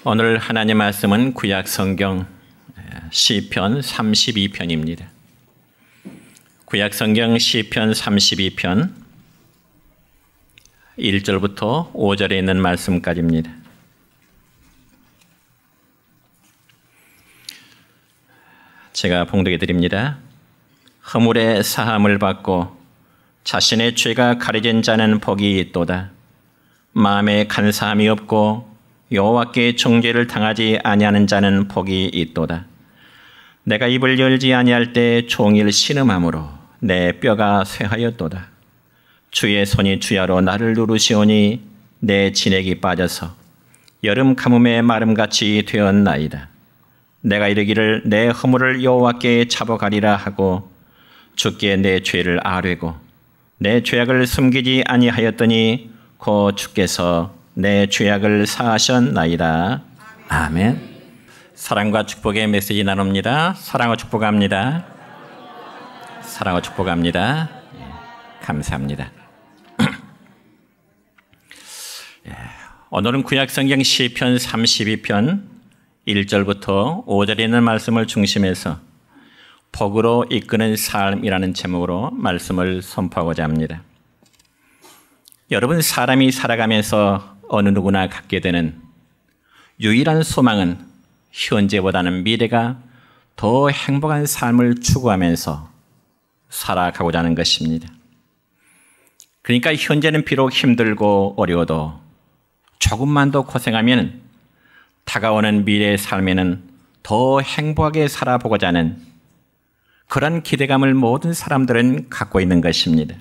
오늘 하나님 말씀은 구약 성경 시편 32편입니다. 구약 성경 시편 32편 1절부터 5절에 있는 말씀까지입니다. 제가 봉독해 드립니다. 허물의 사함을 받고 자신의 죄가 가려진 자는 복이 있도다. 마음에 간사함이 없고 여호와께 정죄를 당하지 아니하는 자는 복이 있도다. 내가 입을 열지 아니할 때 종일 신음함으로 내 뼈가 쇠하였도다. 주의 손이 주야로 나를 누르시오니 내 진액이 빠져서 여름 가뭄의 마름같이 되었나이다. 내가 이르기를 내 허물을 여호와께 잡아가리라 하고 주께 내 죄를 아뢰고 내 죄악을 숨기지 아니하였더니 곧 주께서 내 죄악을 사하셨나이다. 아멘. 사랑과 축복의 메시지 나눕니다. 사랑과 축복합니다. 사랑과 축복합니다. 감사합니다. 오늘은 구약성경 시편 32편 1절부터 5절에 있는 말씀을 중심해서 복으로 이끄는 삶이라는 제목으로 말씀을 선포하고자 합니다. 여러분, 사람이 살아가면서 어느 누구나 갖게 되는 유일한 소망은 현재보다는 미래가 더 행복한 삶을 추구하면서 살아가고자 하는 것입니다. 그러니까 현재는 비록 힘들고 어려워도 조금만 더 고생하면 다가오는 미래의 삶에는 더 행복하게 살아보고자 하는 그런 기대감을 모든 사람들은 갖고 있는 것입니다.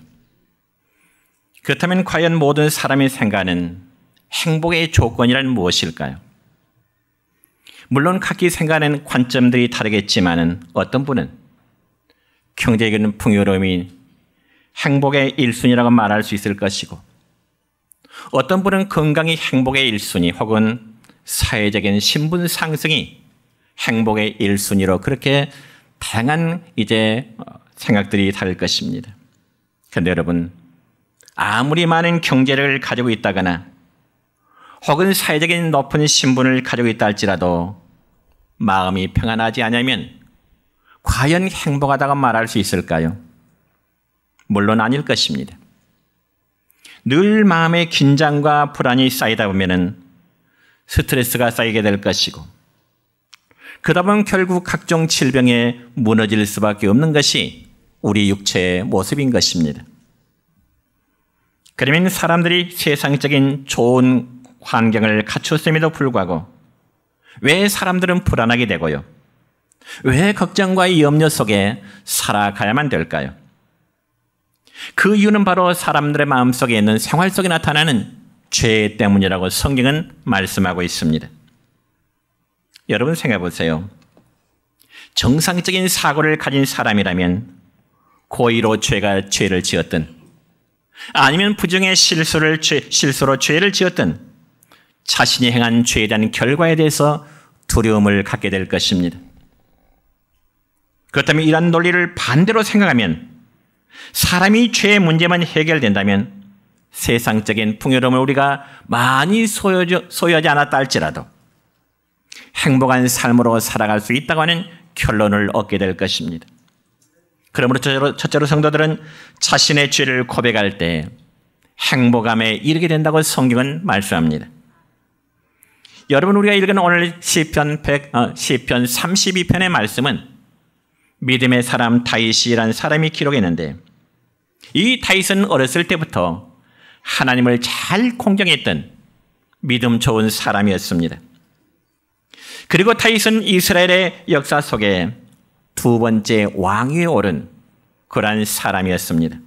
그렇다면 과연 모든 사람이 생각하는 행복의 조건이란 무엇일까요? 물론 각기 생각하는 관점들이 다르겠지만 어떤 분은 경제적인 풍요로움이 행복의 1순위라고 말할 수 있을 것이고, 어떤 분은 건강이 행복의 1순위 혹은 사회적인 신분 상승이 행복의 1순위로 그렇게 다양한 생각들이 다를 것입니다. 그런데 여러분, 아무리 많은 경제를 가지고 있다거나 혹은 사회적인 높은 신분을 가지고 있다 할지라도 마음이 평안하지 않으면 과연 행복하다고 말할 수 있을까요? 물론 아닐 것입니다. 늘 마음에 긴장과 불안이 쌓이다 보면 스트레스가 쌓이게 될 것이고, 그러다 보면 결국 각종 질병에 무너질 수밖에 없는 것이 우리 육체의 모습인 것입니다. 그러면 사람들이 세상적인 좋은 환경을 갖췄음에도 불구하고 왜 사람들은 불안하게 되고요? 왜 걱정과 염려 속에 살아가야만 될까요? 그 이유는 바로 사람들의 마음속에 있는 생활 속에 나타나는 죄 때문이라고 성경은 말씀하고 있습니다. 여러분 생각해 보세요. 정상적인 사고를 가진 사람이라면 고의로 죄를 지었든 아니면 부정의 실수로 죄를 지었든 자신이 행한 죄에 대한 결과에 대해서 두려움을 갖게 될 것입니다. 그렇다면 이러한 논리를 반대로 생각하면 사람이 죄의 문제만 해결된다면 세상적인 풍요로움을 우리가 많이 소유하지 않았다 할지라도 행복한 삶으로 살아갈 수 있다고 하는 결론을 얻게 될 것입니다. 그러므로 첫째로 성도들은 자신의 죄를 고백할 때 행복함에 이르게 된다고 성경은 말씀합니다. 여러분, 우리가 읽은 오늘 시편 32편의 말씀은 믿음의 사람 다윗이라는 사람이 기록했는데, 이 다윗은 어렸을 때부터 하나님을 잘 공경했던 믿음 좋은 사람이었습니다. 그리고 다윗은 이스라엘의 역사 속에 두 번째 왕위에 오른 그러한 사람이었습니다.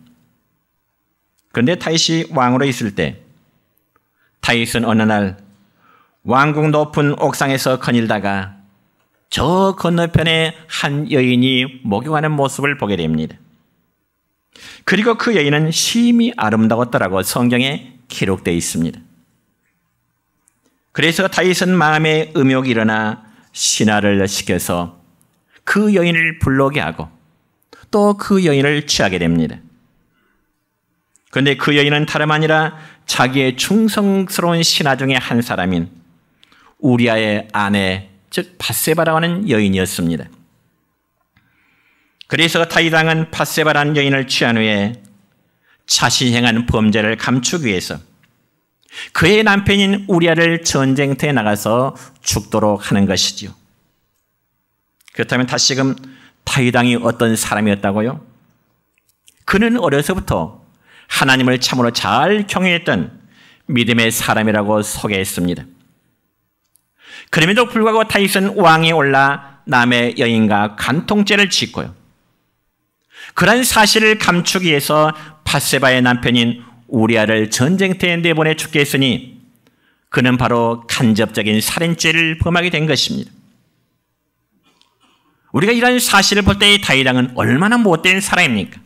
그런데 다윗이 왕으로 있을 때 다윗은 어느 날 왕궁 높은 옥상에서 거닐다가 저 건너편에 한 여인이 목욕하는 모습을 보게 됩니다. 그리고 그 여인은 심히 아름다웠더라고 성경에 기록되어 있습니다. 그래서 다윗은 마음에 음욕이 일어나 신하를 시켜서 그 여인을 불러오게 하고 또 그 여인을 취하게 됩니다. 그런데 그 여인은 다름 아니라 자기의 충성스러운 신하 중에 한 사람인 우리아의 아내, 즉 밧세바라고 하는 여인이었습니다. 그래서 다윗 왕은 밧세바라는 여인을 취한 후에 자신이 행한 범죄를 감추기 위해서 그의 남편인 우리아를 전쟁터에 나가서 죽도록 하는 것이지요. 그렇다면 다시금 다윗 왕이 어떤 사람이었다고요? 그는 어려서부터 하나님을 참으로 잘 경외했던 믿음의 사람이라고 소개했습니다. 그럼에도 불구하고 다윗은 왕에 올라 남의 여인과 간통죄를 짓고요. 그런 사실을 감추기 위해서 밧세바의 남편인 우리아를 전쟁터에 내보내 죽게 했으니 그는 바로 간접적인 살인죄를 범하게 된 것입니다. 우리가 이런 사실을 볼 때 다윗 왕은 얼마나 못된 사람입니까?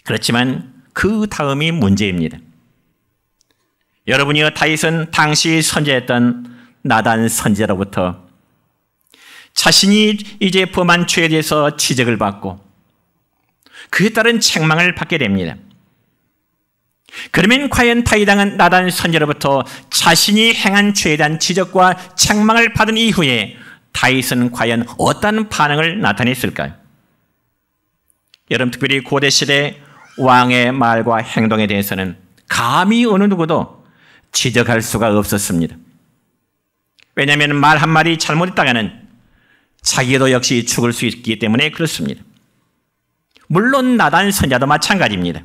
그렇지만 그 다음이 문제입니다. 여러분이요, 다윗은 당시 선지했던 나단 선지자로부터 자신이 이제 범한 죄에 대해서 지적을 받고 그에 따른 책망을 받게 됩니다. 그러면 과연 다윗 왕은 나단 선지자로부터 자신이 행한 죄에 대한 지적과 책망을 받은 이후에 다윗은 과연 어떤 반응을 나타냈을까요? 여러분, 특별히 고대시대 왕의 말과 행동에 대해서는 감히 어느 누구도 지적할 수가 없었습니다. 왜냐하면 말 한마디 잘못했다가는 자기도 역시 죽을 수 있기 때문에 그렇습니다. 물론 나단 선지자도 마찬가지입니다.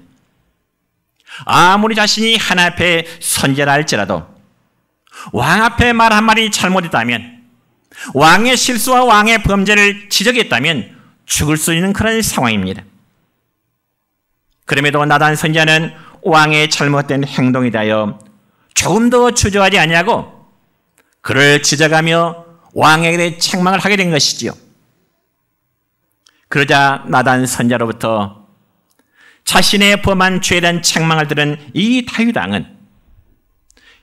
아무리 자신이 하나님 앞에 선지자라 할지라도 왕 앞에 말 한마디 잘못했다면, 왕의 실수와 왕의 범죄를 지적했다면 죽을 수 있는 그런 상황입니다. 그럼에도 나단 선지자는 왕의 잘못된 행동에 대하여 조금 더 주저하지 아니하고 그를 지적하며 왕에게 대해 책망을 하게 된 것이지요. 그러자 나단 선지자로부터 자신의 범한 죄에 대한 책망을 들은 이 다윗 왕은,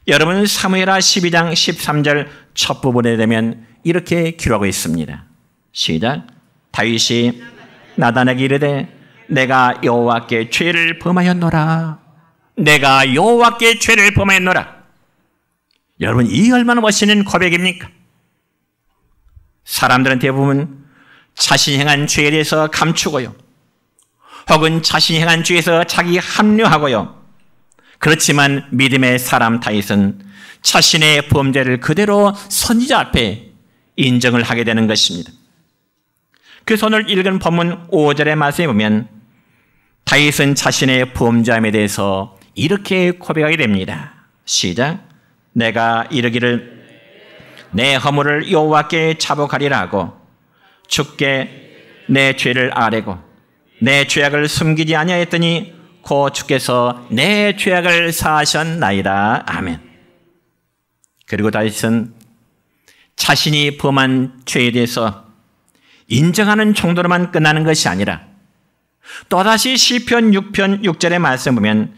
여러분 사무엘하 12장 13절 첫 부분에 되면 이렇게 기록하고 있습니다. 시작. 다윗이 나단에게 이르되 내가 여호와께 죄를 범하였노라. 내가 여호와께 죄를 범하였노라. 여러분, 이 얼마나 멋있는 고백입니까? 사람들은 대부분 자신이 행한 죄에 대해서 감추고요, 혹은 자신이 행한 죄에서 자기 합리화하고요. 그렇지만 믿음의 사람 다윗은 자신의 범죄를 그대로 선지자 앞에 인정을 하게 되는 것입니다. 그래서 오늘 읽은 본문 5절의 말씀에 보면 다윗은 자신의 범죄함에 대해서 이렇게 고백하게 됩니다. 시작. 내가 이르기를 내 허물을 여호와께 자복하리라 하고 주께 내 죄를 아뢰고 내 죄악을 숨기지 아니하였더니 곧 주께서 내 죄악을 사하셨나이다. 아멘. 그리고 다윗은 자신이 범한 죄에 대해서 인정하는 정도로만 끝나는 것이 아니라 또다시 시편 6편 6절의 말씀 보면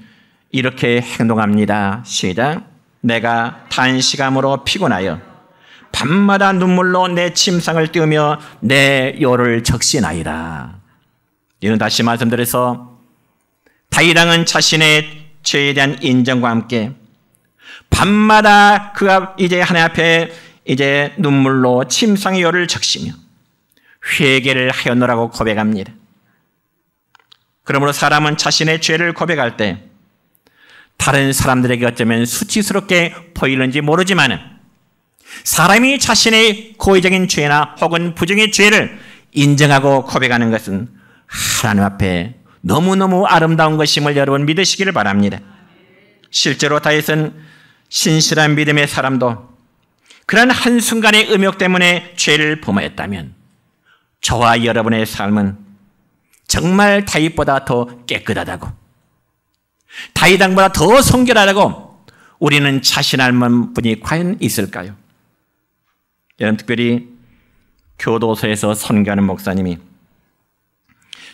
이렇게 행동합니다. 시작. 내가 단식함으로 피곤하여 밤마다 눈물로 내 침상을 띄우며 내 요를 적시나이다. 이는 다시 말씀드려서 다윗 왕은 자신의 죄에 대한 인정과 함께 밤마다 그가 이제 하나님 앞에 이제 눈물로 침상의 요를 적시며 회개를 하였노라고 고백합니다. 그러므로 사람은 자신의 죄를 고백할 때 다른 사람들에게 어쩌면 수치스럽게 보이는지 모르지만 사람이 자신의 고의적인 죄나 혹은 부정의 죄를 인정하고 고백하는 것은 하나님 앞에 너무너무 아름다운 것임을 여러분 믿으시기를 바랍니다. 실제로 다윗은 신실한 믿음의 사람도 그런 한순간의 음욕 때문에 죄를 범하였다면 저와 여러분의 삶은 정말 다윗보다 더 깨끗하다고, 다윗 왕보다 더 성결하다고 우리는 자신할 분이 과연 있을까요? 여러분, 특별히 교도소에서 선교하는 목사님이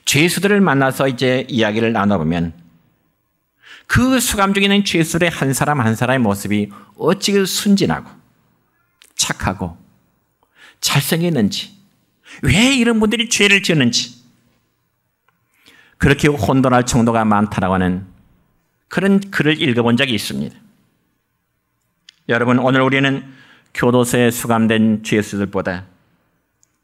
죄수들을 만나서 이제 이야기를 나눠보면 그 수감 중에 있는 죄수들의 한 사람 한 사람의 모습이 어찌 순진하고 착하고 잘생겼는지, 왜 이런 분들이 죄를 지었는지 그렇게 혼돈할 정도가 많다라고 하는 그런 글을 읽어본 적이 있습니다. 여러분, 오늘 우리는 교도소에 수감된 죄수들보다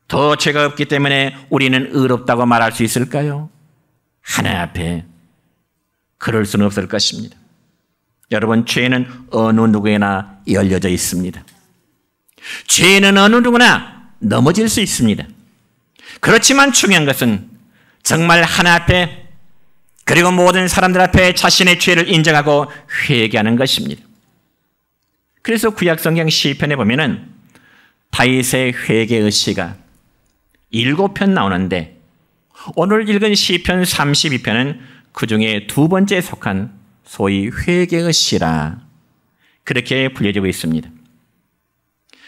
더 죄가 없기 때문에 우리는 의롭다고 말할 수 있을까요? 하나님 앞에 그럴 수는 없을 것입니다. 여러분, 죄는 어느 누구에나 열려져 있습니다. 죄는 어느 누구나 넘어질 수 있습니다. 그렇지만 중요한 것은 정말 하나님 앞에 그리고 모든 사람들 앞에 자신의 죄를 인정하고 회개하는 것입니다. 그래서 구약성경 시편에 보면은 다윗의 회개의 시가 7편 나오는데 오늘 읽은 시편 32편은 그 중에 두 번째에 속한 소위 회개의 시라 그렇게 불려지고 있습니다.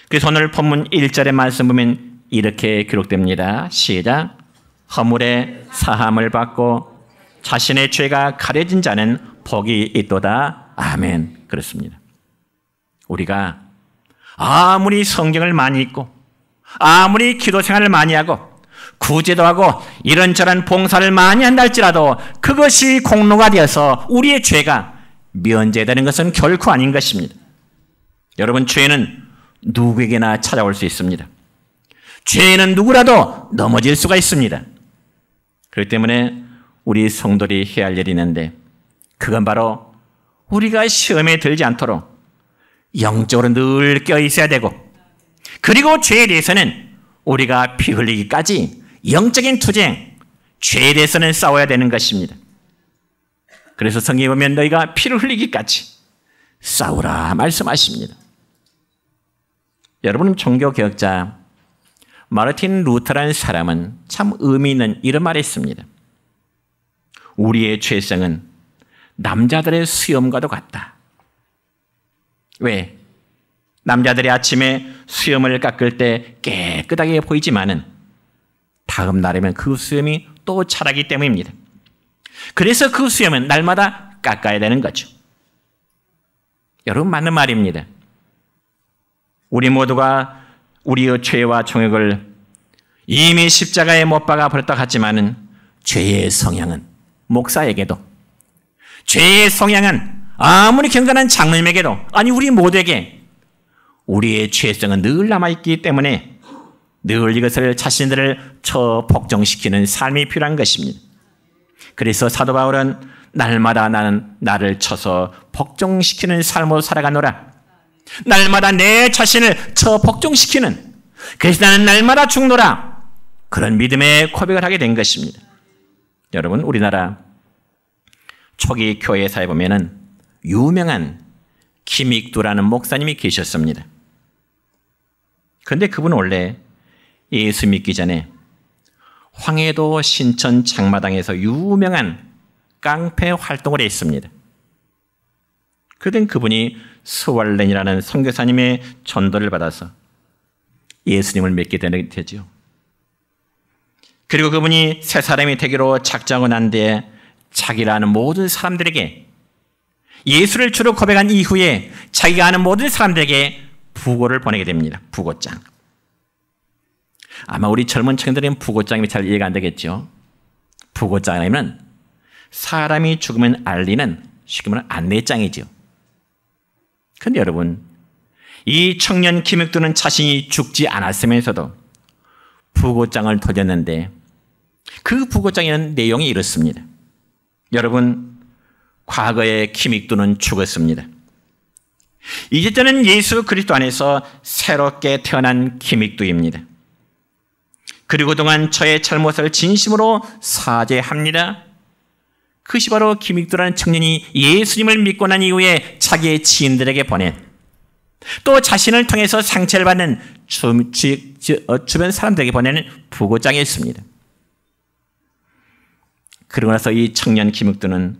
그래서 오늘 본문 1절의 말씀 보면 이렇게 기록됩니다. 시작. 허물의 사함을 받고 자신의 죄가 가려진 자는 복이 있도다. 아멘. 그렇습니다. 우리가 아무리 성경을 많이 읽고 아무리 기도 생활을 많이 하고 구제도 하고 이런저런 봉사를 많이 한다 할지라도 그것이 공로가 되어서 우리의 죄가 면제되는 것은 결코 아닌 것입니다. 여러분, 죄는 누구에게나 찾아올 수 있습니다. 죄는 누구라도 넘어질 수가 있습니다. 그렇기 때문에 우리 성도들이 해야 할 일이 있는데 그건 바로 우리가 시험에 들지 않도록 영적으로 늘 껴있어야 되고 그리고 죄에 대해서는 우리가 피 흘리기까지 영적인 투쟁, 죄에 대해서는 싸워야 되는 것입니다. 그래서 성경에 보면 너희가 피를 흘리기까지 싸우라 말씀하십니다. 여러분, 종교개혁자 마르틴 루터라는 사람은 참 의미 있는 이런 말을 했습니다. 우리의 죄성은 남자들의 수염과도 같다. 왜? 남자들이 아침에 수염을 깎을 때 깨끗하게 보이지만은 다음 날이면 그 수염이 또 자라기 때문입니다. 그래서 그 수염은 날마다 깎아야 되는 거죠. 여러분, 맞는 말입니다. 우리 모두가 우리의 죄와 정욕을 이미 십자가에 못 박아 버렸다고 하지만은 죄의 성향은 목사에게도 죄의 성향은 아무리 경건한 장로님에게도 아니 우리 모두에게 우리의 죄성은 늘 남아있기 때문에 늘 이것을 자신들을 복종시키는 삶이 필요한 것입니다. 그래서 사도 바울은 날마다 나는 나를 쳐서 복종시키는 삶으로 살아가노라. 날마다 내 자신을 복종시키는 그래서 나는 날마다 죽노라. 그런 믿음의 고백을 하게 된 것입니다. 여러분, 우리나라 초기 교회사에 보면은 유명한 김익두라는 목사님이 계셨습니다. 그런데 그분은 원래 예수 믿기 전에 황해도 신천 장마당에서 유명한 깡패 활동을 했습니다. 그땐 그분이 스왈렌이라는 선교사님의 전도를 받아서 예수님을 믿게 되죠. 그리고 그분이 새 사람이 되기로 작정하고 난 뒤에 자기를 아는 모든 사람들에게 예수를 주로 고백한 이후에 자기가 아는 모든 사람들에게 부고를 보내게 됩니다. 부고장. 아마 우리 젊은 층들은 부고장이 잘 이해가 안 되겠죠. 부고장이면 사람이 죽으면 알리는 쉽게 말하면 안내장이죠. 그런데 여러분, 이 청년 김익두는 자신이 죽지 않았으면서도 부고장을 돌렸는데 그 부고장에는 내용이 이렇습니다. 여러분, 과거에 김익두는 죽었습니다. 이제 저는 예수 그리스도 안에서 새롭게 태어난 김익두입니다. 그리고 그동안 저의 잘못을 진심으로 사죄합니다. 그것이 바로 김익두라는 청년이 예수님을 믿고 난 이후에 자기의 지인들에게 보낸 또 자신을 통해서 상처를 받는 주변 사람들에게 보내는 부고장이었습니다. 그러고 나서 이 청년 김익두는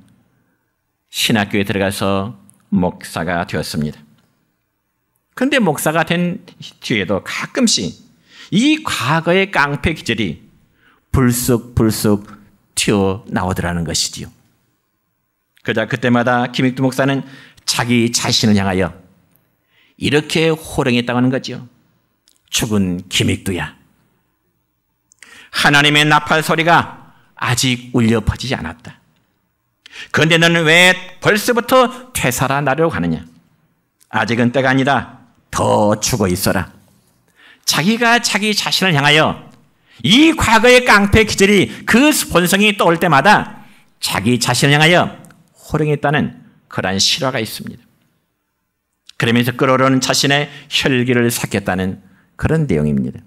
신학교에 들어가서 목사가 되었습니다. 그런데 목사가 된 뒤에도 가끔씩 이 과거의 깡패 기질이 불쑥불쑥 튀어나오더라는 것이지요. 그러자 그때마다 김익두 목사는 자기 자신을 향하여 이렇게 호령했다고 하는 거죠. 죽은 김익두야. 하나님의 나팔 소리가 아직 울려 퍼지지 않았다. 그런데 너는 왜 벌써부터 퇴사라 나려고 하느냐? 아직은 때가 아니다. 더 죽어 있어라. 자기가 자기 자신을 향하여 이 과거의 깡패 기절이 그 본성이 떠올 때마다 자기 자신을 향하여 호령했다는 그러한 실화가 있습니다. 그러면서 끓어오르는 자신의 혈기를 삭혔다는 그런 내용입니다.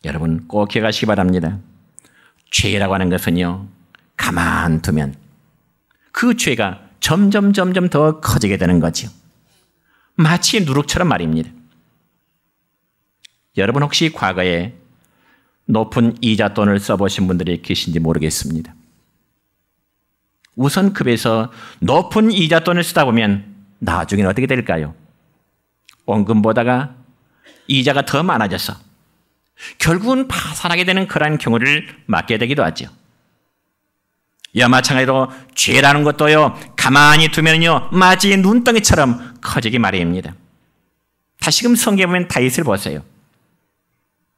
여러분 꼭 기억하시기 바랍니다. 죄라고 하는 것은요, 가만두면 그 죄가 점점 더 커지게 되는 거죠. 마치 누룩처럼 말입니다. 여러분 혹시 과거에 높은 이자 돈을 써보신 분들이 계신지 모르겠습니다. 우선 급에서 높은 이자 돈을 쓰다 보면 나중에는 어떻게 될까요? 원금보다가 이자가 더 많아져서 결국은 파산하게 되는 그러한 경우를 맞게 되기도 하죠. 이와 마찬가지로 죄라는 것도요, 가만히 두면요 마치 눈덩이처럼 커지기 마련입니다. 다시금 성경에 보면 다윗을 보세요.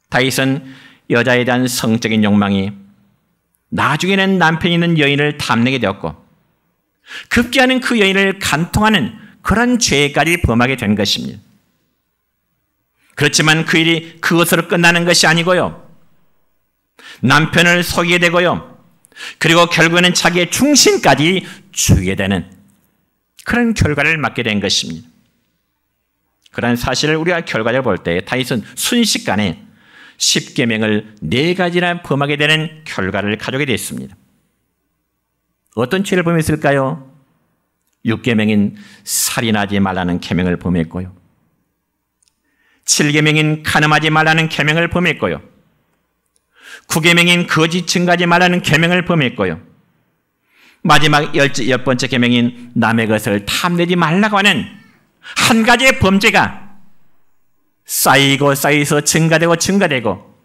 다윗은 여자에 대한 성적인 욕망이 나중에는 남편이 있는 여인을 탐내게 되었고 급기야는 그 여인을 간통하는 그런 죄까지 범하게 된 것입니다. 그렇지만 그 일이 그것으로 끝나는 것이 아니고요, 남편을 속이게 되고요, 그리고 결국에는 자기의 중심까지 죽이게 되는 그런 결과를 맞게 된 것입니다. 그런 사실을 우리가 결과를 볼 때 다윗은 순식간에 10계명을 4가지나 범하게 되는 결과를 가져오게 됐습니다. 어떤 죄를 범했을까요? 6계명인 살인하지 말라는 계명을 범했고요, 7계명인 간음하지 말라는 계명을 범했고요, 9계명인 거짓 증거하지 말라는 계명을 범했고요, 마지막 10번째 계명인 남의 것을 탐내지 말라고 하는 한 가지의 범죄가 쌓여서 증가되고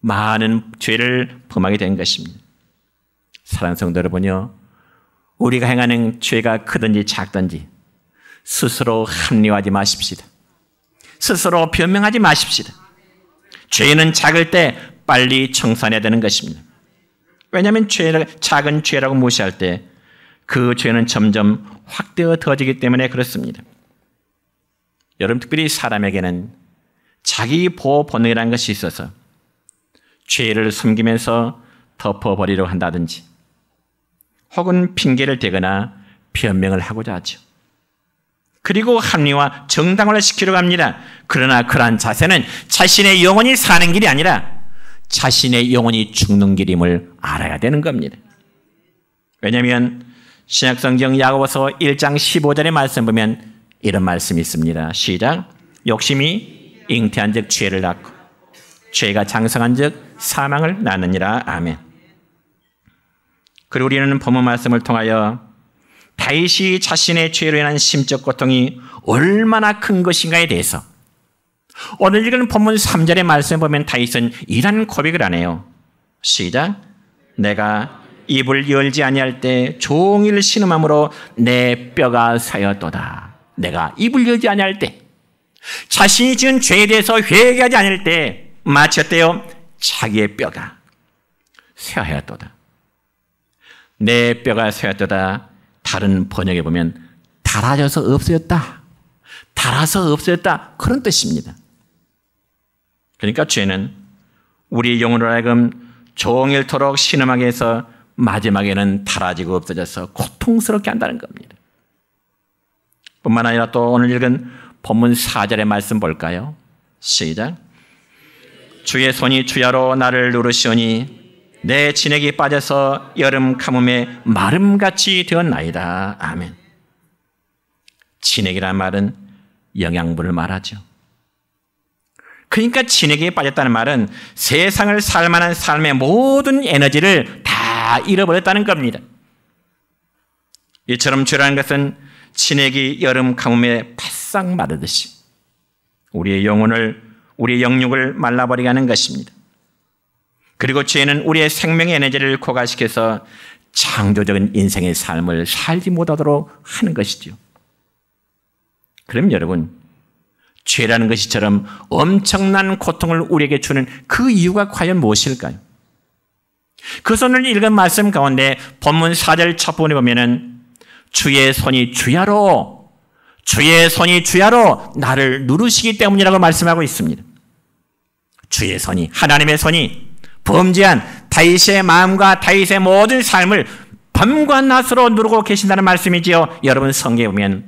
많은 죄를 범하게 된 것입니다. 사랑하는 성도 여러분요, 우리가 행하는 죄가 크든지 작든지 스스로 합리화하지 마십시다. 스스로 변명하지 마십시다. 죄는 작을 때 빨리 청산해야 되는 것입니다. 왜냐하면 작은 죄라고 무시할 때 그 죄는 점점 확대어 더지기 때문에 그렇습니다. 여러분 특별히 사람에게는 자기 보호 본능이라는 것이 있어서 죄를 숨기면서 덮어버리려고 한다든지 혹은 핑계를 대거나 변명을 하고자 하죠. 그리고 합리화, 정당화를 시키려고 합니다. 그러나 그러한 자세는 자신의 영혼이 사는 길이 아니라 자신의 영혼이 죽는 길임을 알아야 되는 겁니다. 왜냐하면 신약성경 야고보서 1장 15절의 말씀 보면 이런 말씀이 있습니다. 시작. 욕심이 잉태한 즉 죄를 낳고 죄가 장성한 즉 사망을 낳느니라. 아멘. 그리고 우리는 본문 말씀을 통하여 다윗이 자신의 죄로 인한 심적 고통이 얼마나 큰 것인가에 대해서 오늘 읽은 본문 3절의 말씀을 보면 다윗은 이런 고백을 하네요. 시작. 내가 입을 열지 아니할 때 종일 신음함으로 내 뼈가 사였도다. 내가 입을 열지 아니할 때 자신이 지은 죄에 대해서 회개하지 않을 때 마치 어때요? 자기의 뼈가 쇠하였도다. 내 뼈가 쇠하였도다. 다른 번역에 보면 닳아져서 없어졌다. 닳아서 없어졌다. 그런 뜻입니다. 그러니까 죄는 우리 영혼으로 하여금 종일토록 신음하게 해서 마지막에는 닳아지고 없어져서 고통스럽게 한다는 겁니다. 뿐만 아니라 또 오늘 읽은 본문 4절의 말씀 볼까요? 시작. 주의 손이 주야로 나를 누르시오니 내 진액이 빠져서 여름 가뭄에 마름같이 되었나이다. 아멘. 진액이라는 말은 영양분을 말하죠. 그러니까 진액에 빠졌다는 말은 세상을 살만한 삶의 모든 에너지를 다 잃어버렸다는 겁니다. 이처럼 죄라는 것은 진액이 여름 가뭄에 바싹 마르듯이 우리의 영혼을, 우리의 영육을 말라버리게 하는 것입니다. 그리고 죄는 우리의 생명의 에너지를 고갈시켜서 창조적인 인생의 삶을 살지 못하도록 하는 것이죠. 그럼 여러분, 죄라는 것이처럼 엄청난 고통을 우리에게 주는 그 이유가 과연 무엇일까요? 그 오늘 읽은 말씀 가운데 본문 4절 첫 부분에 보면은 주의 손이 주야로 주의 손이 주야로 나를 누르시기 때문이라고 말씀하고 있습니다. 주의 손이, 하나님의 손이 범죄한 다윗의 마음과 다윗의 모든 삶을 밤과 낮으로 누르고 계신다는 말씀이지요. 여러분 성경에 보면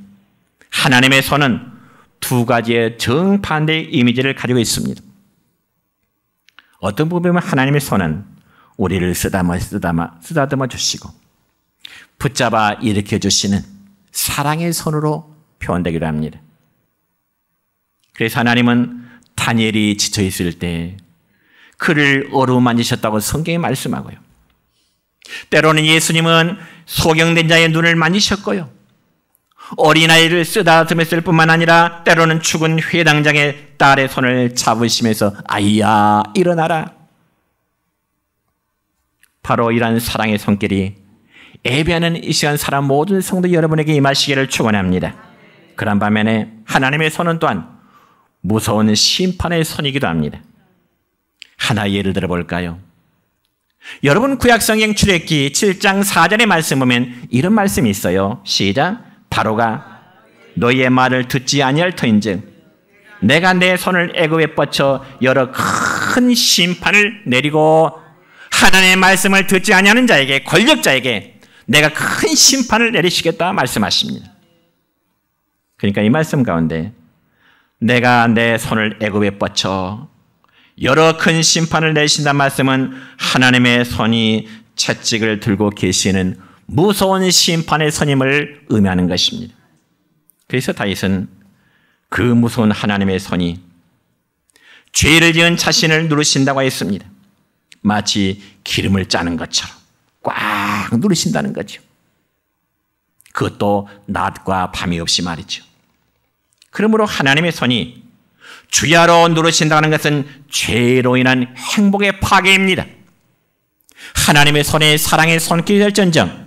하나님의 손은 두 가지의 정반대의 이미지를 가지고 있습니다. 어떤 부분에 보면 하나님의 손은 우리를 쓰다듬어 주시고 붙잡아 일으켜 주시는 사랑의 손으로 표현되기도 합니다. 그래서 하나님은 다니엘이 지쳐 있을 때 그를 어루만지셨다고 성경에 말씀하고요. 때로는 예수님은 소경된 자의 눈을 만지셨고요. 어린아이를 쓰다듬었을 뿐만 아니라 때로는 죽은 회당장의 딸의 손을 잡으시면서 아이야 일어나라. 바로 이러한 사랑의 손길이 예배하는 이 시간 사람 모든 성도 여러분에게 임하시기를 축원합니다. 그런 반면에 하나님의 손은 또한 무서운 심판의 손이기도 합니다. 하나 예를 들어볼까요? 여러분 구약성경 출애굽기 7장 4절의 말씀 보면 이런 말씀이 있어요. 시작. 바로가 너희의 말을 듣지 아니할 터인즉 내가 내 손을 애굽에 뻗쳐 여러 큰 심판을 내리고 하나님의 말씀을 듣지 아니하는 자에게 권력자에게 내가 큰 심판을 내리시겠다 말씀하십니다. 그러니까 이 말씀 가운데 내가 내 손을 애굽에 뻗쳐 여러 큰 심판을 내리신다는 말씀은 하나님의 손이 채찍을 들고 계시는 무서운 심판의 손임을 의미하는 것입니다. 그래서 다윗은 그 무서운 하나님의 손이 죄를 지은 자신을 누르신다고 했습니다. 마치 기름을 짜는 것처럼 꽉 누르신다는 거죠. 그것도 낮과 밤이 없이 말이죠. 그러므로 하나님의 손이 주야로 누르신다는 것은 죄로 인한 행복의 파괴입니다. 하나님의 손에 사랑의 손길이 될전정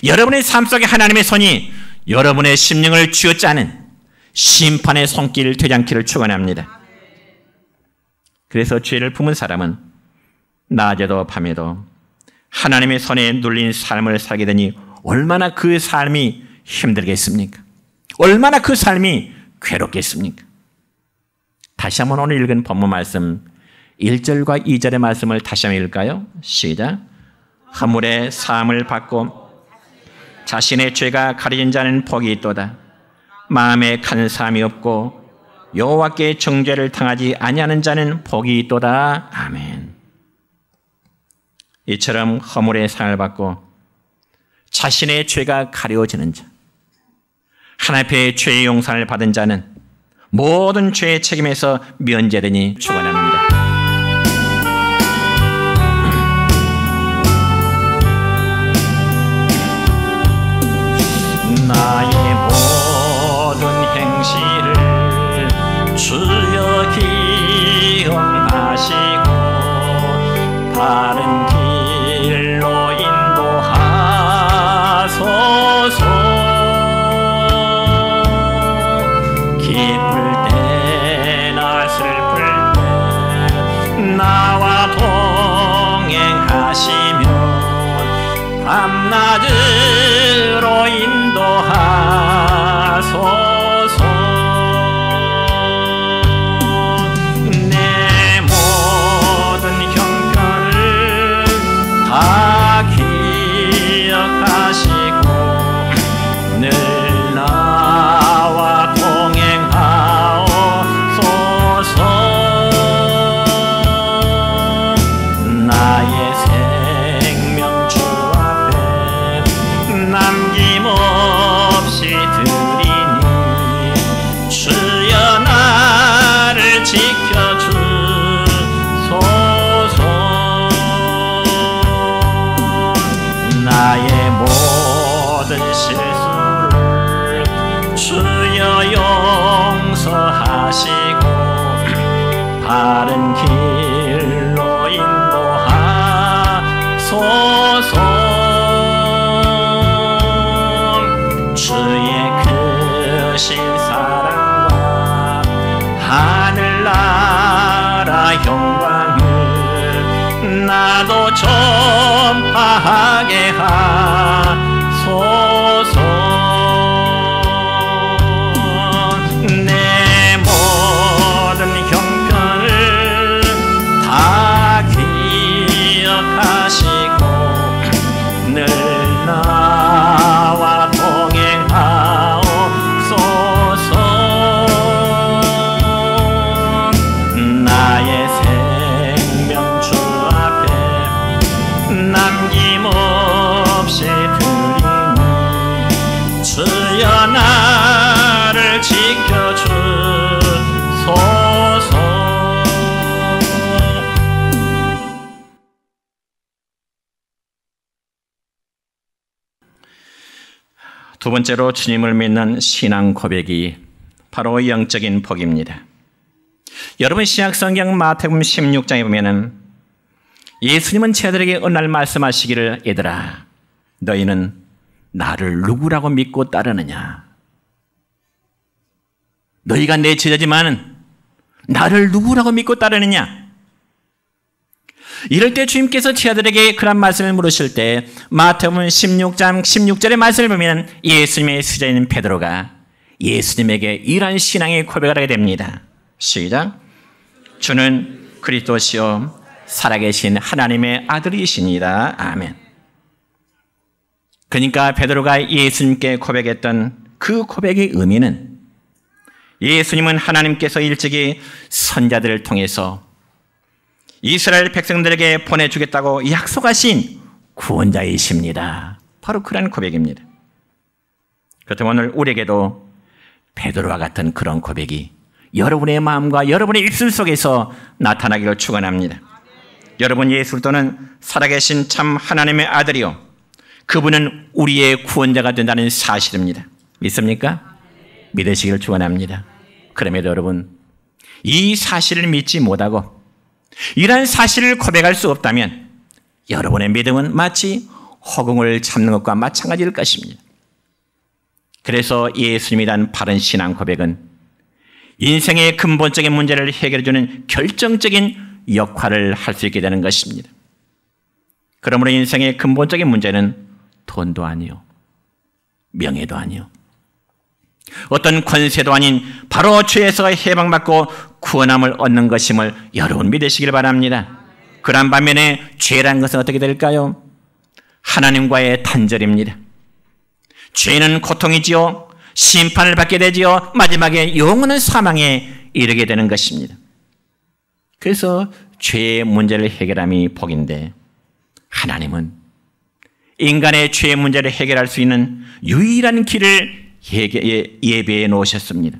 여러분의 삶 속에 하나님의 손이 여러분의 심령을 쥐어짜는 심판의 손길 되지 않기를 축원합니다. 그래서 죄를 품은 사람은 낮에도 밤에도 하나님의 손에 눌린 삶을 살게 되니 얼마나 그 삶이 힘들겠습니까? 얼마나 그 삶이 괴롭겠습니까? 다시 한번 오늘 읽은 본문 말씀 1절과 2절의 말씀을 다시 한번 읽을까요? 시작. 허물의 사함을 받고 자신의 죄가 가려진 자는 복이 있도다. 마음에 간사함이 없고 여호와께 정죄를 당하지 아니하는 자는 복이 있도다. 아멘. 이처럼 허물의 상을 받고 자신의 죄가 가려지는 자, 하나님 앞에 죄의 용서를 받은 자는 모든 죄의 책임에서 면제되니 축원합니다. 나의 모든 행실을 주여 기억하시고 바른 길로 인도하소서. 기쁠 때나 슬플 때 나와 동행하시며 밤낮으로 인도하소서. 내 모든 형편을 다 기억하시고 늘 나와 동행하옵소서. 나의 생명 주 앞에 남김없이 드리니 주여 나를 지켜주소서. 나의 모든 실수를 주여 용서하시고 바른 길로 인도하소서. 주의 크신 사랑과 하늘나라 영광을 나도 전파하게 하소서. 주여 나를 지켜주소서. 두 번째로 주님을 믿는 신앙 고백이 바로 영적인 복입니다. 여러분 신약성경 마태복음 16장에 보면은 예수님은 제자들에게 어느 날 말씀하시기를 얘들아 너희는 나를 누구라고 믿고 따르느냐. 너희가 내 제자지만 나를 누구라고 믿고 따르느냐. 이럴 때 주님께서 제자들에게 그런 말씀을 물으실 때 마태복음 16장 16절의 말씀을 보면 예수님의 수제자인 베드로가 예수님에게 이러한 신앙의 고백을 하게 됩니다. 시작. 주는 그리스도시요 살아계신 하나님의 아들이시니라. 아멘. 그러니까 베드로가 예수님께 고백했던 그 고백의 의미는 예수님은 하나님께서 일찍이 선자들을 통해서 이스라엘 백성들에게 보내주겠다고 약속하신 구원자이십니다. 바로 그런 고백입니다. 그렇다면 오늘 우리에게도 베드로와 같은 그런 고백이 여러분의 마음과 여러분의 입술 속에서 나타나기를 축원합니다. 여러분 예수 그리스도는 살아계신 참 하나님의 아들이요 그분은 우리의 구원자가 된다는 사실입니다. 믿습니까? 믿으시기를 축원합니다. 그럼에도 여러분 이 사실을 믿지 못하고 이러한 사실을 고백할 수 없다면 여러분의 믿음은 마치 허공을 잡는 것과 마찬가지일 것입니다. 그래서 예수님에 대한 바른 신앙 고백은 인생의 근본적인 문제를 해결해주는 결정적인 역할을 할 수 있게 되는 것입니다. 그러므로 인생의 근본적인 문제는 돈도 아니요, 명예도 아니요, 어떤 권세도 아닌 바로 죄에서 해방받고 구원함을 얻는 것임을 여러분 믿으시길 바랍니다. 그런 반면에 죄란 것은 어떻게 될까요? 하나님과의 단절입니다. 죄는 고통이지요. 심판을 받게 되지요. 마지막에 영원한 사망에 이르게 되는 것입니다. 그래서 죄의 문제를 해결함이 복인데 하나님은 인간의 죄의 문제를 해결할 수 있는 유일한 길을 예배해 놓으셨습니다.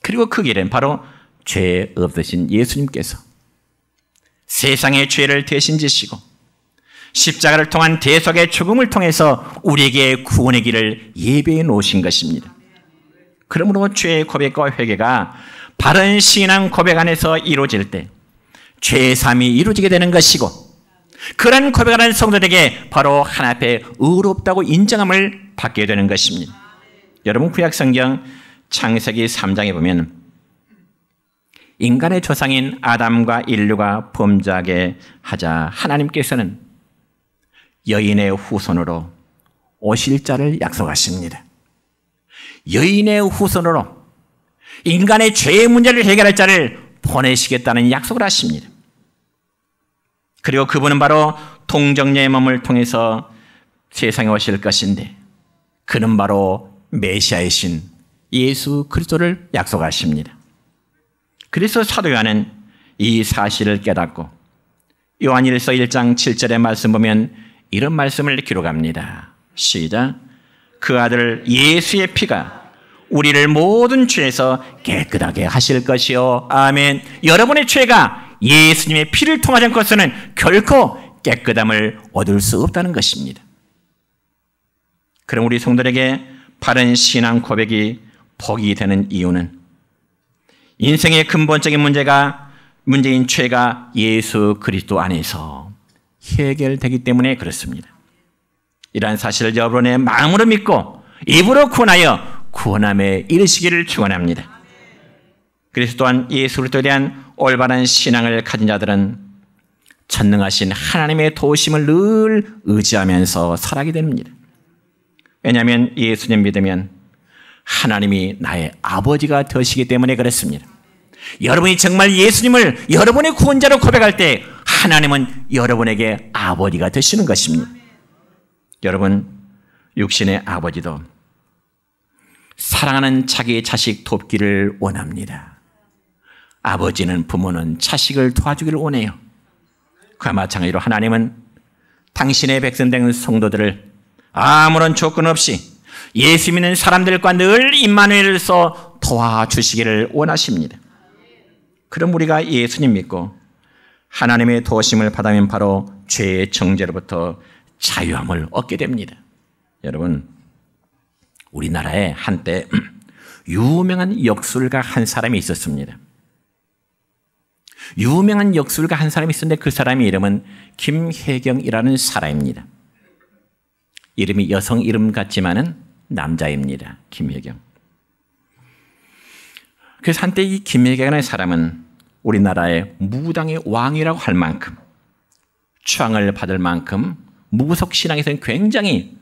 그리고 그 길은 바로 죄 없으신 예수님께서 세상의 죄를 대신 지시고 십자가를 통한 대속의 죽음을 통해서 우리에게 구원의 길을 예배해 놓으신 것입니다. 그러므로 죄의 고백과 회개가 바른 신앙 고백 안에서 이루어질 때 죄의 삶이 이루어지게 되는 것이고 그런 고백을 하는 성도들에게 바로 하나님 앞에 의롭다고 인정함을 받게 되는 것입니다. 여러분 구약성경 창세기 3장에 보면 인간의 조상인 아담과 인류가 범죄하게 하자 하나님께서는 여인의 후손으로 오실 자를 약속하십니다. 여인의 후손으로 인간의 죄의 문제를 해결할 자를 보내시겠다는 약속을 하십니다. 그리고 그분은 바로 동정녀의 몸을 통해서 세상에 오실 것인데 그는 바로 메시아이신 예수 그리스도를 약속하십니다. 그래서 사도 요한은 이 사실을 깨닫고 요한일서 1장 7절의 말씀 보면 이런 말씀을 기록합니다. 시작. 그 아들 예수의 피가 우리를 모든 죄에서 깨끗하게 하실 것이요. 아멘. 여러분의 죄가 예수님의 피를 통하지 않고서는 결코 깨끗함을 얻을 수 없다는 것입니다. 그럼 우리 성도들에게 바른 신앙 고백이 복이 되는 이유는 인생의 근본적인 문제인 죄가 예수 그리스도 안에서 해결되기 때문에 그렇습니다. 이러한 사실을 여러분의 마음으로 믿고 입으로 구원하여 구원함에 이르시기를 축원합니다. 그래서 또한 예수 그리스도에 대한 올바른 신앙을 가진 자들은 전능하신 하나님의 도우심을 늘 의지하면서 살아가게 됩니다. 왜냐하면 예수님 믿으면 하나님이 나의 아버지가 되시기 때문에 그렇습니다. 여러분이 정말 예수님을 여러분의 구원자로 고백할 때 하나님은 여러분에게 아버지가 되시는 것입니다. 여러분, 육신의 아버지도 사랑하는 자기 자식 돕기를 원합니다. 아버지는, 부모는 자식을 도와주기를 원해요. 그와 마찬가지로 하나님은 당신의 백성된 성도들을 아무런 조건 없이 예수 믿는 사람들과 늘 임마누엘로서 도와주시기를 원하십니다. 그럼 우리가 예수님 믿고 하나님의 도우심을 받으면 바로 죄의 정죄로부터 자유함을 얻게 됩니다. 여러분, 우리나라에 한때 유명한 역술가 한 사람이 있었습니다. 유명한 역술가 한 사람이 있었는데 그 사람의 이름은 김혜경이라는 사람입니다. 이름이 여성 이름 같지만은 남자입니다. 김혜경. 그래서 한때 이 김혜경이라는 사람은 우리나라의 무당의 왕이라고 할 만큼 추앙을 받을 만큼 무속 신앙에서는 굉장히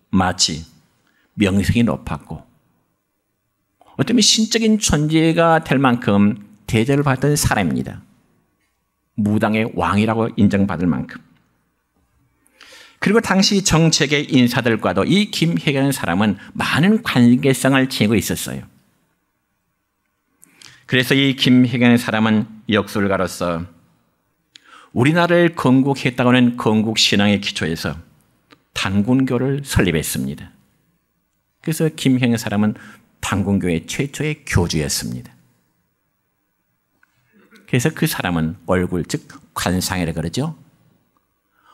마치 명성이 높았고 어쩌면 신적인 존재가 될 만큼 대접을 받던 사람입니다. 무당의 왕이라고 인정받을 만큼. 그리고 당시 정책의 인사들과도 이 김혜경이라는 사람은 많은 관계성을 지니고 있었어요. 그래서 이 김혜경이라는 사람은 역술가로서 우리나라를 건국했다고 하는 건국신앙의 기초에서 단군교를 설립했습니다. 그래서 김혜경이라는 사람은 단군교의 최초의 교주였습니다. 그래서 그 사람은 얼굴, 즉 관상이라고 그러죠.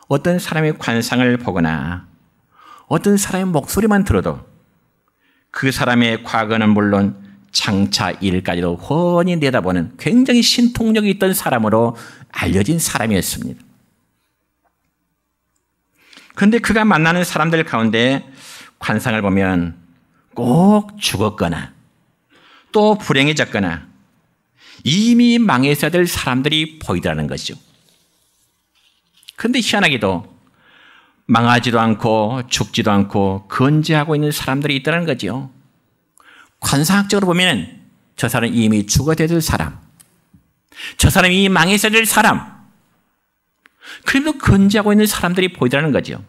어떤 사람의 관상을 보거나 어떤 사람의 목소리만 들어도 그 사람의 과거는 물론 장차 일까지도 훤히 내다보는 굉장히 신통력이 있던 사람으로 알려진 사람이었습니다. 그런데 그가 만나는 사람들 가운데 관상을 보면 꼭 죽었거나 또 불행해졌거나 이미 망했어야 될 사람들이 보이더라는 것이죠. 그런데 희한하게도 망하지도 않고 죽지도 않고 건재하고 있는 사람들이 있다는 거죠. 관상학적으로 보면 저 사람은 이미 죽어야 될 사람, 저 사람이 이미 망했어야 될 사람, 그래도 건재하고 있는 사람들이 보이더라는 거죠.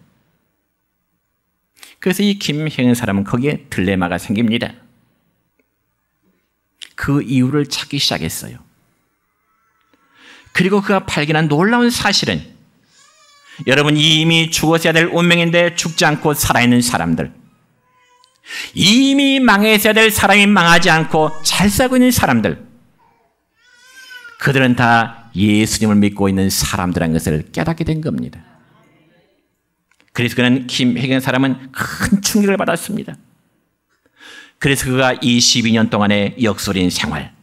그래서 이 김혜경 사람은 거기에 딜레마가 생깁니다. 그 이유를 찾기 시작했어요. 그리고 그가 발견한 놀라운 사실은 여러분 이미 죽었어야 될 운명인데 죽지 않고 살아있는 사람들, 이미 망했어야 될 사람이 망하지 않고 잘 살고 있는 사람들, 그들은 다 예수님을 믿고 있는 사람들이라는 것을 깨닫게 된 겁니다. 그래서 그는 김혜경 사람은 큰 충격을 받았습니다. 그래서 그가 22년 동안의 역술인 생활,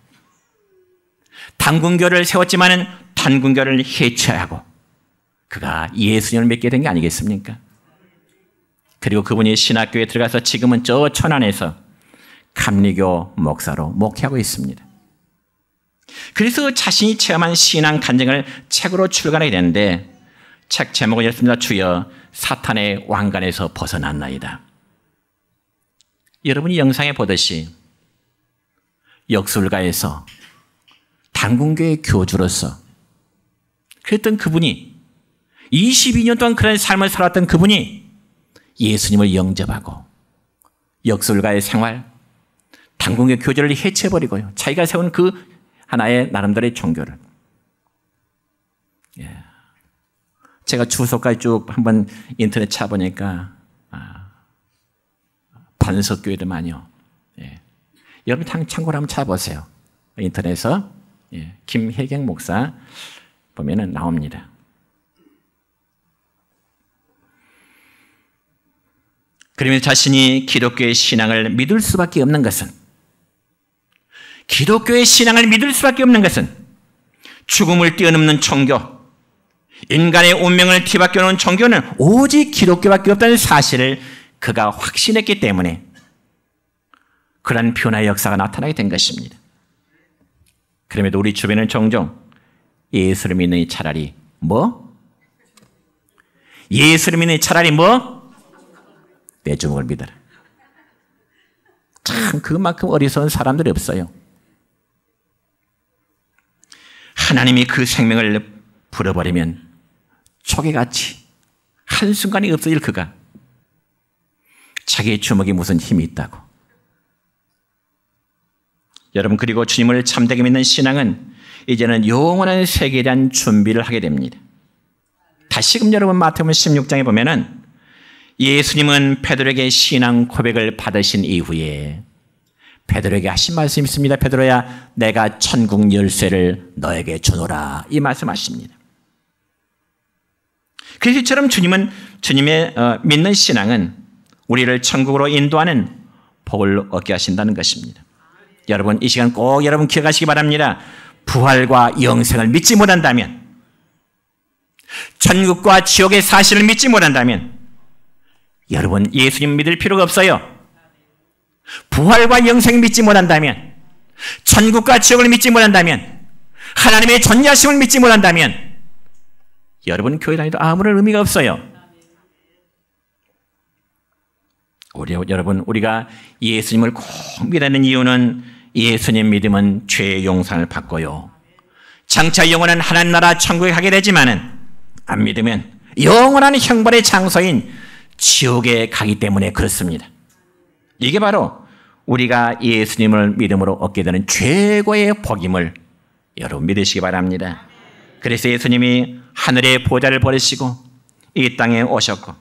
단군교를 세웠지만은 단군교를 해체하고 그가 예수님을 믿게 된 게 아니겠습니까? 그리고 그분이 신학교에 들어가서 지금은 저 천안에서 감리교 목사로 목회하고 있습니다. 그래서 자신이 체험한 신앙 간증을 책으로 출간하게 되는데 책 제목은 이렇습니다. 주여 사탄의 왕관에서 벗어났나이다. 여러분이 영상에 보듯이 역술가에서 단군교의 교주로서 그랬던 그분이 22년 동안 그런 삶을 살았던 그분이 예수님을 영접하고 역술가의 생활, 단군교 교주를 해체해버리고요. 자기가 세운 그 하나의 나름대로의 종교를. 제가 주소까지 쭉 한번 인터넷 찾아보니까 반석교회도 많이요. 여러분 참고로 한번 찾아보세요. 인터넷에서 김혜경 목사 보면은 나옵니다. 그러면 자신이 기독교의 신앙을 믿을 수밖에 없는 것은, 기독교의 신앙을 믿을 수밖에 없는 것은 죽음을 뛰어넘는 종교, 인간의 운명을 뒤바뀌어놓은 종교는 오직 기독교밖에 없다는 사실을 그가 확신했기 때문에 그런 변화의 역사가 나타나게 된 것입니다. 그럼에도 우리 주변은 종종 예수를 믿는 차라리 뭐? 예수를 믿는 차라리 뭐? 내 주먹을 믿어라. 참 그만큼 어리석은 사람들이 없어요. 하나님이 그 생명을 불어버리면 초계같이 한순간에 없어질 그가 자기의 주먹에 무슨 힘이 있다고. 여러분, 그리고 주님을 참되게 믿는 신앙은 이제는 영원한 세계에 대한 준비를 하게 됩니다. 다시금 여러분 마태복음 16장에 보면은 예수님은 베드로에게 신앙 고백을 받으신 이후에 베드로에게 하신 말씀이 있습니다. 베드로야, 내가 천국 열쇠를 너에게 주노라. 이 말씀하십니다. 그래서 이처럼 주님의 믿는 신앙은 우리를 천국으로 인도하는 복을 얻게 하신다는 것입니다. 여러분, 이 시간 꼭 여러분 기억하시기 바랍니다. 부활과 영생을 믿지 못한다면, 천국과 지옥의 사실을 믿지 못한다면 여러분 예수님 믿을 필요가 없어요. 부활과 영생을 믿지 못한다면, 천국과 지옥을 믿지 못한다면, 하나님의 전지하심을 믿지 못한다면 여러분 교회 다니도 아무런 의미가 없어요. 여러분, 우리가 예수님을 꼭 믿는 이유는 예수님 믿으면 죄의 용서를 받고요, 장차 영원한 하나님 나라 천국에 가게 되지만은 안 믿으면 영원한 형벌의 장소인 지옥에 가기 때문에 그렇습니다. 이게 바로 우리가 예수님을 믿음으로 얻게 되는 최고의 복임을 여러분 믿으시기 바랍니다. 그래서 예수님이 하늘의 보좌를 버리시고 이 땅에 오셨고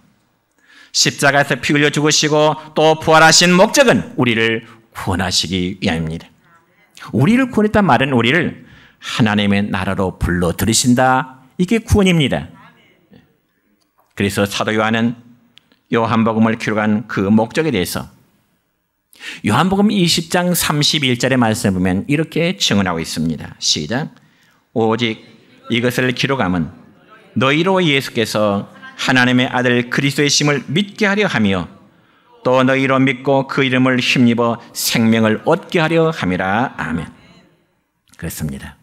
십자가에서 피 흘려 죽으시고 또 부활하신 목적은 우리를 구원하시기 위함입니다. 우리를 구원했단 말은 우리를 하나님의 나라로 불러 들이신다. 이게 구원입니다. 그래서 사도 요한은 요한복음을 기록한 그 목적에 대해서 요한복음 20장 31절의 말씀을 보면 이렇게 증언하고 있습니다. 시작. 오직 이것을 기록함은 너희로 예수께서 하나님의 아들 그리스도의 심을 믿게 하려 하며 또 너희로 믿고 그 이름을 힘입어 생명을 얻게 하려 함이라. 아멘. 그렇습니다.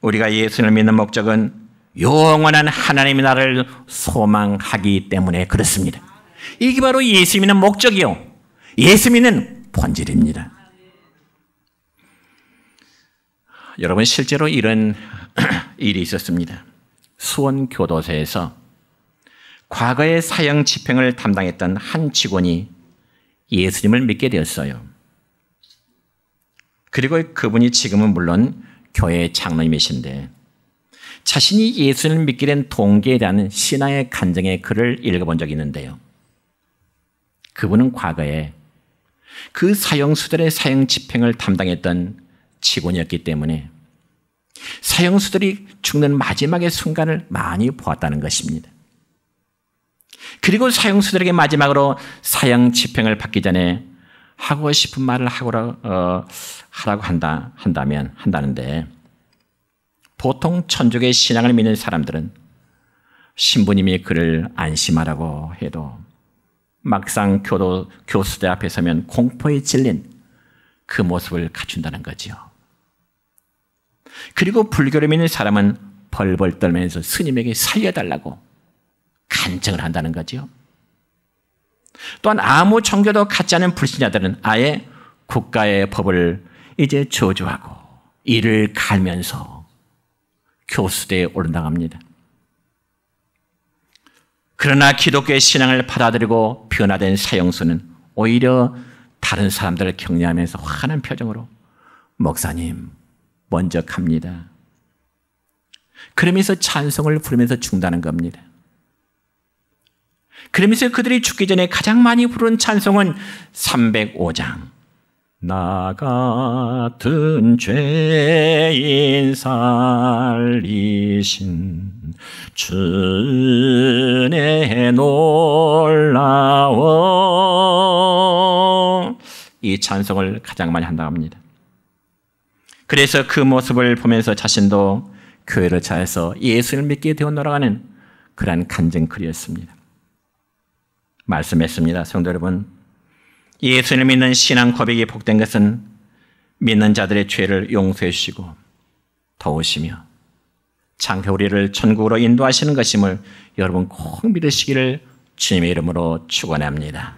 우리가 예수를 믿는 목적은 영원한 하나님의 나라를 소망하기 때문에 그렇습니다. 이게 바로 예수 믿는 목적이요, 예수 믿는 본질입니다. 여러분, 실제로 이런 일이 있었습니다. 수원교도소에서 과거에 사형 집행을 담당했던 한 직원이 예수님을 믿게 되었어요. 그리고 그분이 지금은 물론 교회 장로님이신데 자신이 예수님을 믿게 된 동기에 대한 신앙의 간증의 글을 읽어본 적이 있는데요. 그분은 과거에 그 사형수들의 사형 집행을 담당했던 직원이었기 때문에 사형수들이 죽는 마지막의 순간을 많이 보았다는 것입니다. 그리고 사형수들에게 마지막으로 사형 집행을 받기 전에 하고 싶은 말을 하라고 한다는데 보통 천주교의 신앙을 믿는 사람들은 신부님이 그를 안심하라고 해도 막상 교수대 앞에 서면 공포에 질린 그 모습을 갖춘다는 거죠. 그리고 불교를 믿는 사람은 벌벌 떨면서 스님에게 살려달라고 간청을 한다는 거죠. 또한 아무 종교도 갖지 않은 불신자들은 아예 국가의 법을 이제 저주하고 이를 갈면서 교수대에 올라갑니다. 그러나 기독교의 신앙을 받아들이고 변화된 사형수는 오히려 다른 사람들을 격려하면서 환한 표정으로 목사님 먼저 갑니다. 그러면서 찬송을 부르면서 죽는다는 겁니다. 그러면서 그들이 죽기 전에 가장 많이 부른 찬송은 305장. 나 같은 죄인 살리신 주의 놀라워. 이 찬송을 가장 많이 한다고 합니다. 그래서 그 모습을 보면서 자신도 교회를 찾아서 예수를 믿게 되었노라 하는 그러한 간증글이었습니다. 말씀했습니다. 성도 여러분, 예수를 믿는 신앙 고백이 복된 것은 믿는 자들의 죄를 용서해 주시고 도우시며 장차 우리를 천국으로 인도하시는 것임을 여러분 꼭 믿으시기를 주님의 이름으로 축원합니다.